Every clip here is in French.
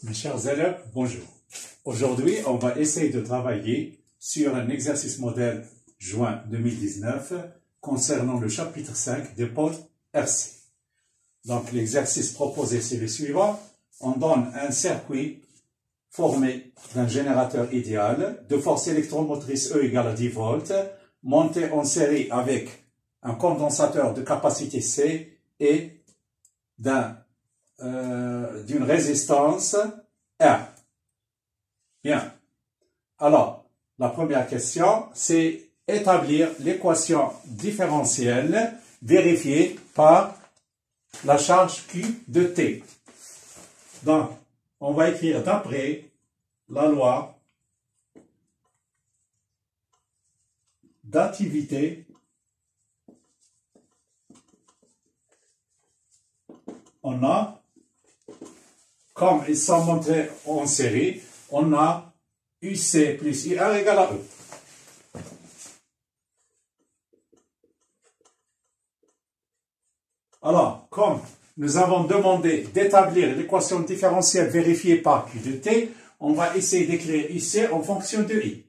Mes chers élèves, bonjour. Aujourd'hui, on va essayer de travailler sur un exercice modèle juin 2019 concernant le chapitre 5 des pôles RC. Donc, l'exercice proposé, c'est le suivant. On donne un circuit formé d'un générateur idéal de force électromotrice E égale à 10 volts, monté en série avec un condensateur de capacité C et d'une résistance R. Bien. Alors, la première question, c'est établir l'équation différentielle vérifiée par la charge Q de T. Donc, on va écrire d'après la loi d'activité on a, comme ils sont montrés en série, on a UC plus IR égale à E. Alors, comme nous avons demandé d'établir l'équation différentielle vérifiée par Q de T, on va essayer d'écrire UC en fonction de I.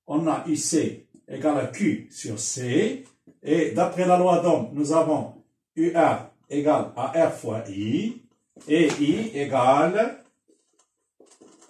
On a UC égale à Q sur C, et d'après la loi d'Ohm, nous avons UR égale à R fois I, et I égale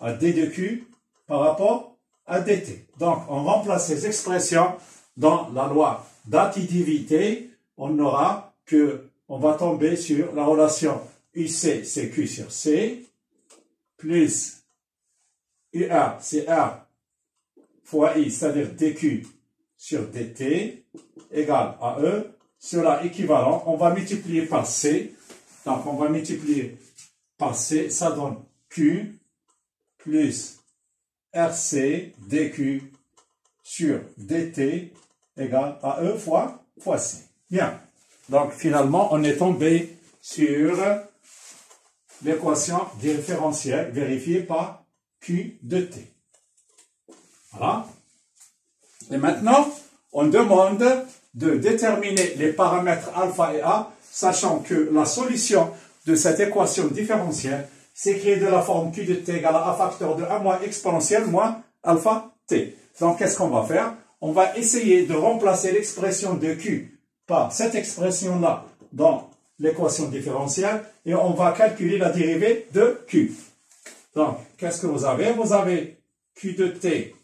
à D de Q par rapport à dt. Donc, on remplace ces expressions dans la loi d'additivité. On aura que, on va tomber sur la relation UC, c'est Q sur C, plus UR, c'est R fois I, c'est-à-dire dQ sur dt, égale à E. Cela équivalent, on va multiplier par C. Donc, on va multiplier par C, ça donne Q plus RC dQ sur dt égale à E fois C. Bien. Donc, finalement, on est tombé sur l'équation différentielle vérifiée par Q de T. Voilà. Et maintenant, on demande de déterminer les paramètres alpha et A, sachant que la solution de cette équation différentielle s'écrit de la forme Q de T égale à A facteur de 1 moins exponentielle moins alpha T. Donc, qu'est-ce qu'on va faire? On va essayer de remplacer l'expression de Q par cette expression-là dans l'équation différentielle et on va calculer la dérivée de Q. Donc, qu'est-ce que vous avez? Vous avez Q de T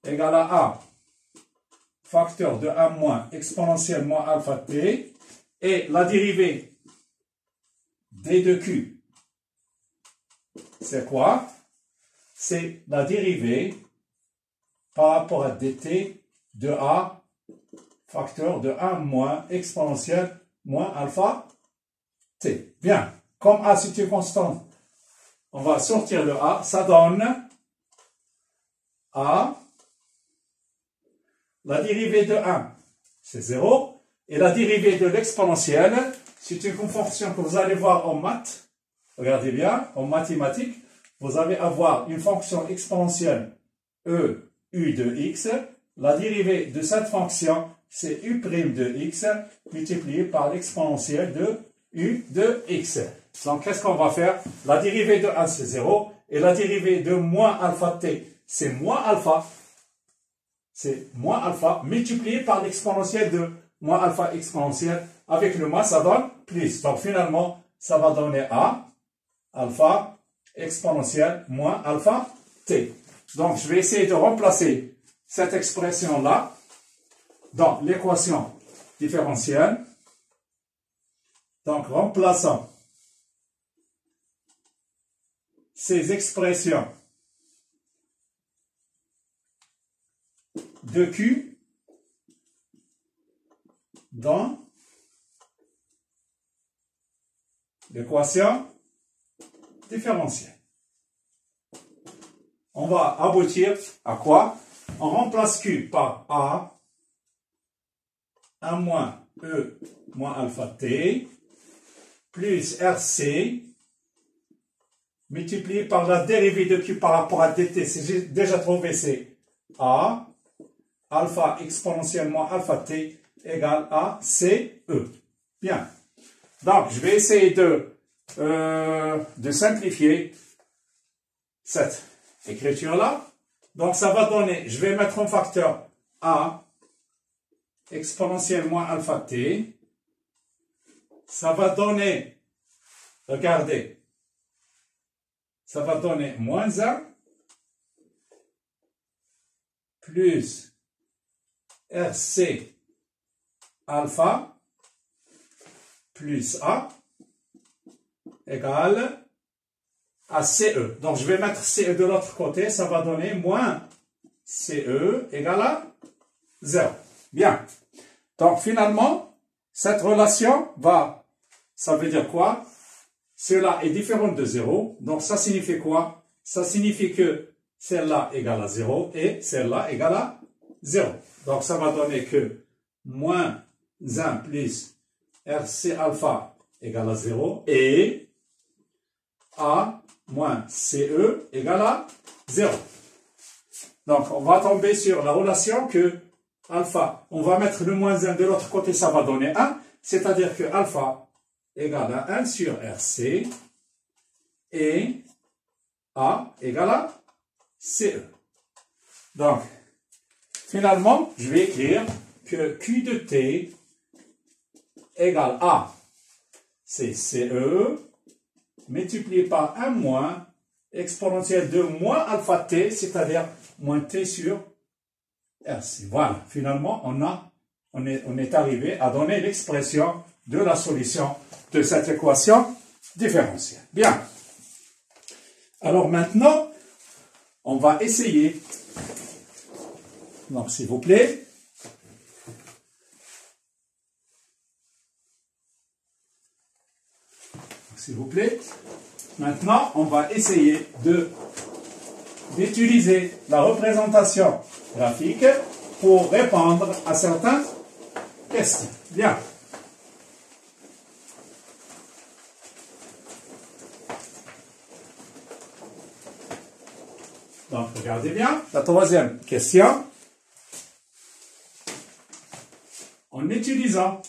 égale à A facteur de 1 moins exponentielle moins alpha T et la dérivée d de Q. C'est quoi? C'est la dérivée par rapport à dt de A facteur de 1 moins exponentielle moins alpha t. Bien. Comme A c'est une constante, on va sortir le A. Ça donne A. La dérivée de 1, c'est 0. Et la dérivée de l'exponentielle, c'est une fonction que vous allez voir en maths. Regardez bien, en mathématiques, vous allez avoir une fonction exponentielle E, U de x. La dérivée de cette fonction, c'est U' de x multiplié par l'exponentielle de U de x. Donc, qu'est-ce qu'on va faire? La dérivée de 1, c'est 0. Et la dérivée de moins alpha t, c'est moins alpha. C'est moins alpha multiplié par l'exponentielle de moins alpha exponentielle. Avec le moins, ça donne plus. Donc, finalement, ça va donner A, alpha exponentielle moins alpha t. Donc, je vais essayer de remplacer cette expression-là dans l'équation différentielle. Donc, remplaçant ces expressions de Q dans l'équation différentielle. On va aboutir à quoi? On remplace Q par A, 1 moins E moins alpha T, plus RC, multiplié par la dérivée de Q par rapport à dt, c'est déjà trouvé, c'est A, alpha exponentiellement alpha t égale à CE. Bien. Donc, je vais essayer de de simplifier cette écriture-là. Donc, ça va donner, je vais mettre en facteur A exponentielle moins alpha t. Ça va donner, regardez, ça va donner moins 1 plus RC alpha plus A égale à CE. Donc, je vais mettre CE de l'autre côté, ça va donner moins CE égale à 0. Bien. Donc, finalement, cette relation va, ça veut dire quoi? Cela est différent de 0. Donc, ça signifie quoi? Ça signifie que celle-là égale à 0 et celle-là égale à 0. Donc, ça va donner que moins 1 plus RC alpha égale à 0 et A moins CE égale à 0. Donc, on va tomber sur la relation que alpha, on va mettre le moins 1 de l'autre côté, ça va donner 1, c'est-à-dire que alpha égale à 1 sur RC et A égale à CE. Donc, finalement, je vais écrire que Q de T égale A, c'est CE, multiplié par 1 moins exponentielle de moins alpha T, c'est-à-dire moins T sur RC. Voilà, finalement, on est arrivé à donner l'expression de la solution de cette équation différentielle. Bien. Alors maintenant, on va essayer. Donc, s'il vous plaît. S'il vous plaît. Maintenant, on va essayer d'utiliser la représentation graphique pour répondre à certaines questions. Bien. Donc, regardez bien. La troisième question. En utilisant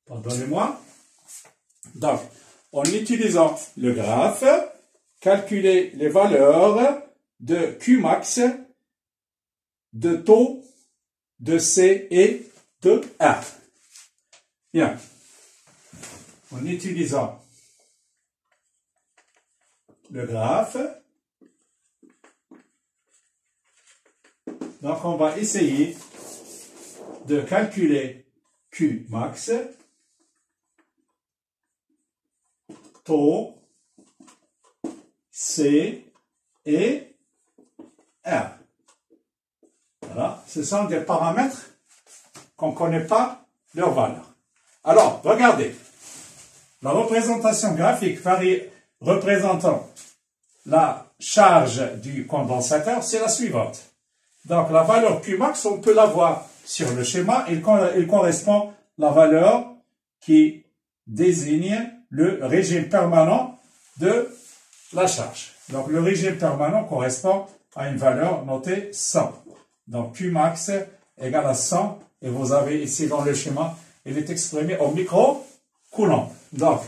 pardonnez-moi. Donc, en utilisant le graphe, calculer les valeurs de Qmax, de taux, de C et de R. Bien. En utilisant le graphe, donc on va essayer de calculer Qmax, taux, C et R. Voilà, ce sont des paramètres qu'on ne connaît pas leur valeur. Alors, regardez, la représentation graphique représentant la charge du condensateur, c'est la suivante. Donc, la valeur Qmax, on peut la voir sur le schéma, il correspond à la valeur qui désigne le régime permanent de la charge. Donc, le régime permanent correspond à une valeur notée 100. Donc, Qmax égale à 100, et vous avez ici dans le schéma, il est exprimé au micro-coulomb. Donc,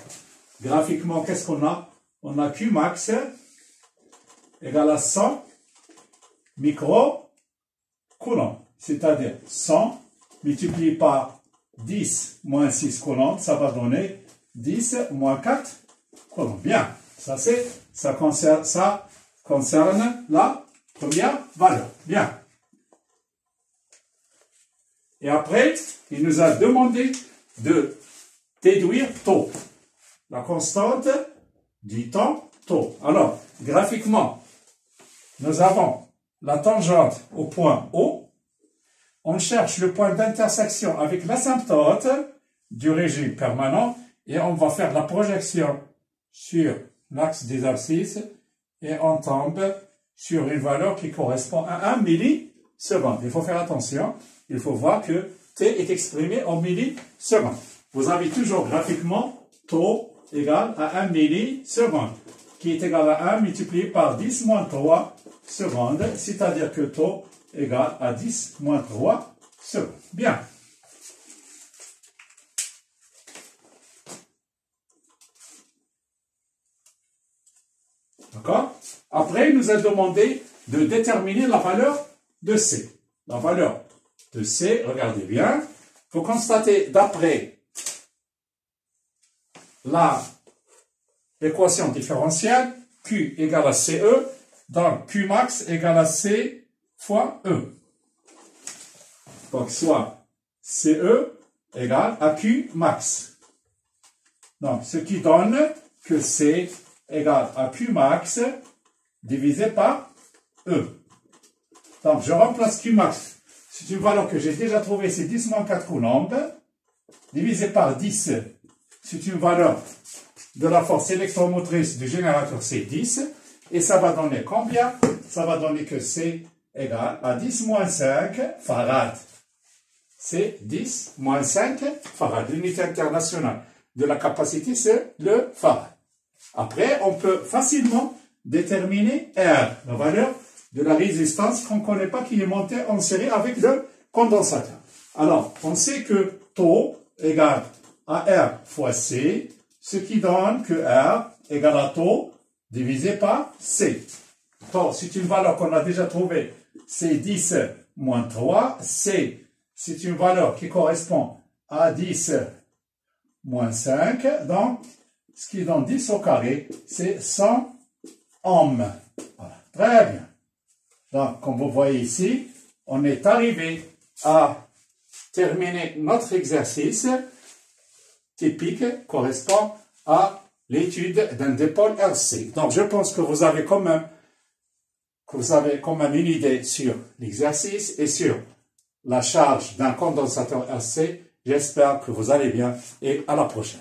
graphiquement, qu'est-ce qu'on a? On a Qmax égale à 100 micro-coulomb, c'est-à-dire 100 multiplié par 10 moins 6 coulombs, ça va donner 10 moins 4 coulombs. Bien, ça concerne la première valeur. Bien. Et après, il nous a demandé de déduire taux, la constante du temps taux. Alors, graphiquement, nous avons la tangente au point O. On cherche le point d'intersection avec l'asymptote du régime permanent et on va faire la projection sur l'axe des abscisses et on tombe sur une valeur qui correspond à 1 milliseconde. Il faut faire attention, il faut voir que T est exprimé en millisecondes. Vous avez toujours graphiquement taux égal à 1 milliseconde, qui est égal à 1 multiplié par 10 moins 3 secondes, c'est-à-dire que taux égale à 10 moins 3 secondes. Bien. D'accord? Après, il nous a demandé de déterminer la valeur de C. La valeur de C, regardez bien. Il faut constater d'après l'équation différentielle, Q égale à CE, donc Q max égale à C fois E. Donc, soit CE égale à Q max. Donc, ce qui donne que C égale à Q max divisé par E. Donc, je remplace Q max. C'est une valeur que j'ai déjà trouvée, c'est 10 moins 4 coulombs, divisé par 10. C'est une valeur de la force électromotrice du générateur, c'est 10. Et ça va donner combien? Ça va donner que C égale à 10 moins 5 farad. C'est 10 moins 5 farad. L'unité internationale de la capacité, c'est le farad. Après, on peut facilement déterminer R, la valeur de la résistance qu'on ne connaît pas, qui est montée en série avec le condensateur. Alors, on sait que taux égale à R fois C, ce qui donne que R égale à taux divisé par C. Taux, c'est une valeur qu'on a déjà trouvée, c'est 10 moins 3. C, c'est une valeur qui correspond à 10 moins 5. Donc, ce qui donne 10 au carré, c'est 100 ohms. Voilà, très bien. Donc, comme vous voyez ici, on est arrivé à terminer notre exercice typique correspond à l'étude d'un dipôle RC. Donc, je pense que vous avez quand même une idée sur l'exercice et sur la charge d'un condensateur RC. J'espère que vous allez bien et à la prochaine.